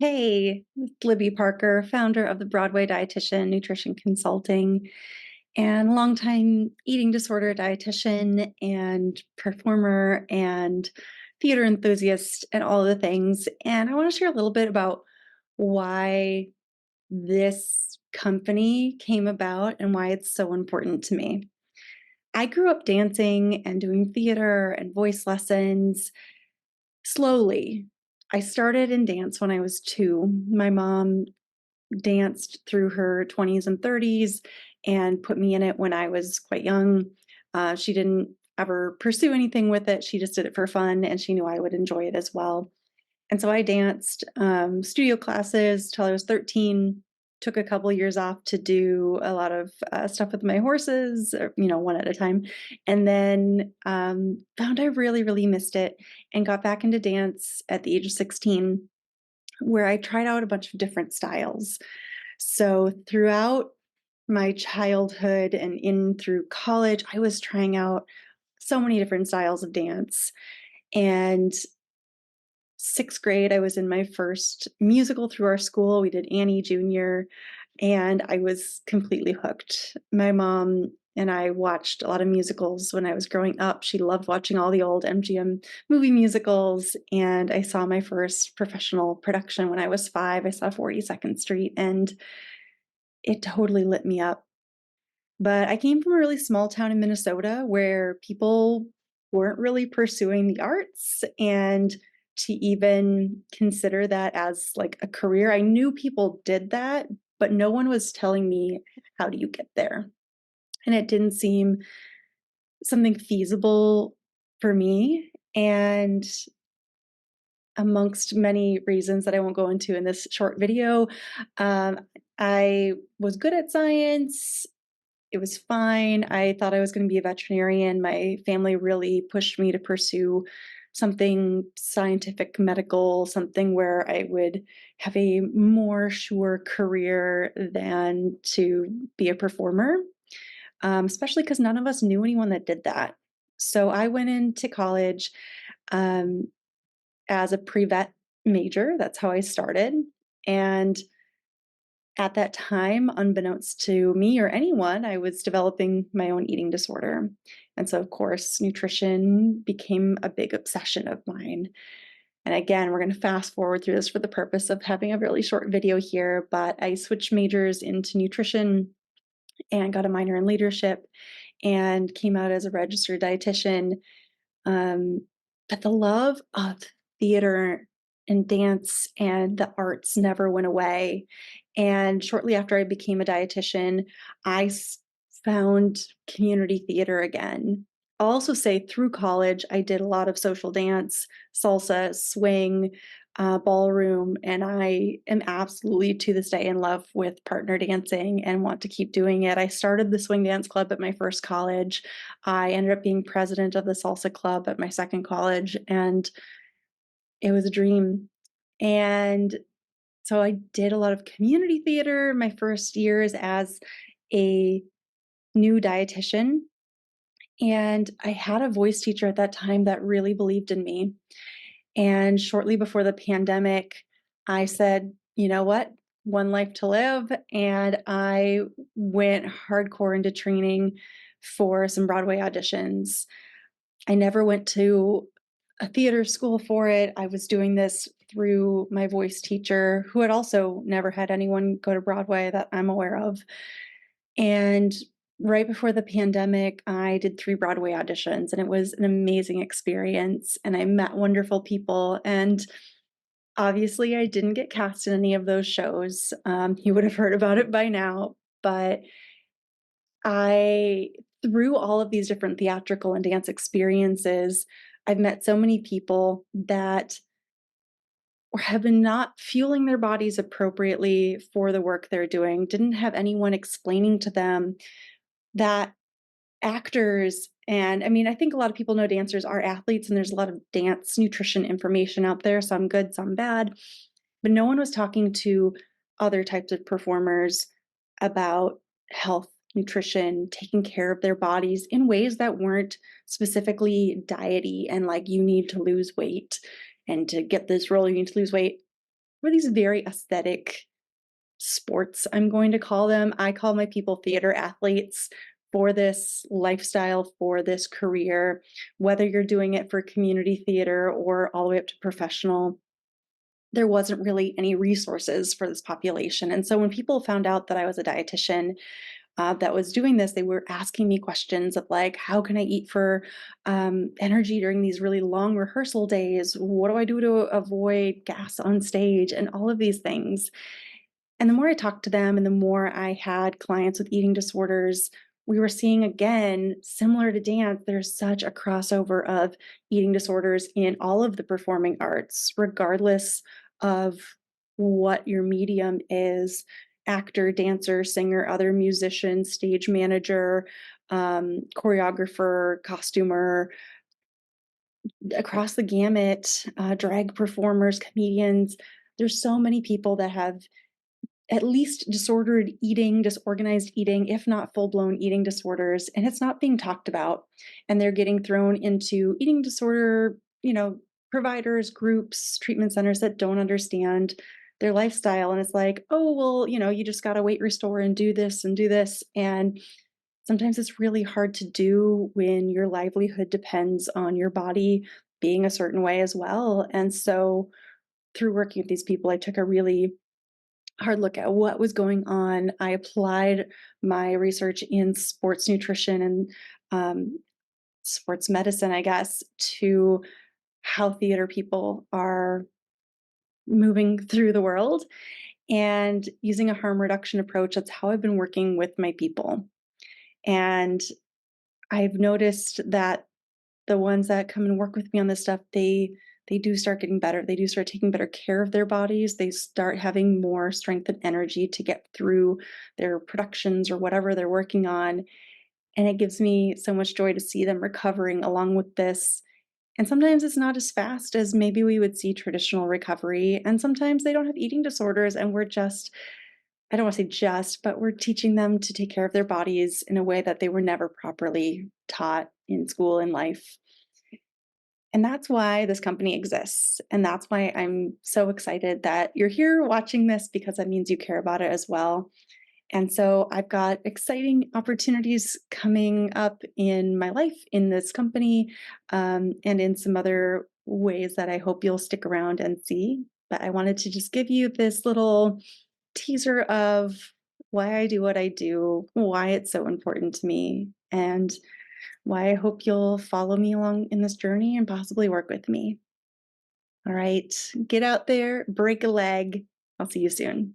Hey, it's Libby Parker, founder of the Broadway Dietitian, nutrition consulting, and longtime eating disorder dietitian and performer and theater enthusiast and all the things. And I want to share a little bit about why this company came about and why it's so important to me. I grew up dancing and doing theater and voice lessons slowly. I started in dance when I was 2. My mom danced through her 20s and 30s and put me in it when I was quite young. She didn't ever pursue anything with it. She just did it for fun, and she knew I would enjoy it as well. And so I danced studio classes till I was 13. Took a couple years off to do a lot of stuff with my horses, one at a time. And then found I really, really missed it and got back into dance at the age of 16, where I tried out a bunch of different styles. So throughout my childhood and in through college, I was trying out so many different styles of dance. And 6th grade, I was in my first musical through our school. We did Annie Jr., and I was completely hooked. My mom and I watched a lot of musicals when I was growing up. She loved watching all the old MGM movie musicals, and I saw my first professional production when I was 5. I saw 42nd Street, and it totally lit me up. But I came from a really small town in Minnesota where people weren't really pursuing the arts, and to even consider that as like a career. I knew people did that, but no one was telling me, how do you get there? And it didn't seem something feasible for me. And amongst many reasons that I won't go into in this short video, um, I was good at science. It was fine. I thought I was going to be a veterinarian. My family really pushed me to pursue something scientific, medical, something where I would have a more sure career than to be a performer, especially because none of us knew anyone that did that. So I went into college um, as a pre-vet major. That's how I started. And at that time, unbeknownst to me or anyone, I was developing my own eating disorder. And so, of course, nutrition became a big obsession of mine. And again, we're going to fast forward through this for the purpose of having a really short video here, but I switched majors into nutrition and got a minor in leadership and came out as a registered dietitian. Um, but the love of theater and dance and the arts never went away. And shortly after I became a dietitian, I found community theater again. I'll also say through college, I did a lot of social dance, salsa, swing, ballroom, and I am absolutely to this day in love with partner dancing and want to keep doing it. I started the swing dance club at my first college. I ended up being president of the salsa club at my second college, and it was a dream. And so I did a lot of community theater my first years as a new dietitian. And I had a voice teacher at that time that really believed in me. And shortly before the pandemic, I said, you know what? One life to live. And I went hardcore into training for some Broadway auditions. I never went to a theater school for it. I was doing this through my voice teacher, who had also never had anyone go to Broadway that I'm aware of. And right before the pandemic, I did 3 Broadway auditions, and it was an amazing experience. And I met wonderful people. And obviously, I didn't get cast in any of those shows. You would have heard about it by now. But I, through all of these different theatrical and dance experiences, I've met so many people that have been not fueling their bodies appropriately for the work they're doing, didn't have anyone explaining to them that actors, and I mean, I think a lot of people know dancers are athletes, and there's a lot of dance nutrition information out there, some good, some bad, but no one was talking to other types of performers about health, nutrition, taking care of their bodies in ways that weren't specifically diety and like, you need to lose weight, and to get this role, you need to lose weight. were these very aesthetic sports, I'm going to call them. I call my people theater athletes for this lifestyle, for this career, whether you're doing it for community theater or all the way up to professional. There wasn't really any resources for this population. And so when people found out that I was a dietitian that was doing this, they were asking me questions of like, how can I eat for energy during these really long rehearsal days? What do I do to avoid gas on stage? And all of these things. And the more I talked to them and the more I had clients with eating disorders, we were seeing again, similar to dance, there's such a crossover of eating disorders in all of the performing arts, regardless of what your medium is actor, dancer, singer, other musician, stage manager, choreographer, costumer, across the gamut, drag performers, comedians. There's so many people that have at least disordered eating, disorganized eating, if not full blown eating disorders, and it's not being talked about. And they're getting thrown into eating disorder, providers, groups, treatment centers that don't understand their lifestyle. And it's like, oh, well, you just got to weight restore and do this and do this. And sometimes it's really hard to do when your livelihood depends on your body being a certain way as well. And so through working with these people, I took a really hard look at what was going on. I applied my research in sports nutrition and sports medicine, I guess, to how theater people are moving through the world and using a harm reduction approach. That's how I've been working with my people. And I've noticed that the ones that come and work with me on this stuff, they do start getting better. They do start taking better care of their bodies. They start having more strength and energy to get through their productions or whatever they're working on. And it gives me so much joy to see them recovering along with this. And sometimes it's not as fast as maybe we would see traditional recovery. And sometimes they don't have eating disorders. And we're just, I don't want to say just, but we're teaching them to take care of their bodies in a way that they were never properly taught in school and life. And that's why this company exists. And that's why I'm so excited that you're here watching this because that means you care about it as well. And so I've got exciting opportunities coming up in my life, in this company, and in some other ways that I hope you'll stick around and see. But I wanted to just give you this little teaser of why I do what I do, why it's so important to me, and why I hope you'll follow me along in this journey and possibly work with me. All right, get out there, break a leg. I'll see you soon.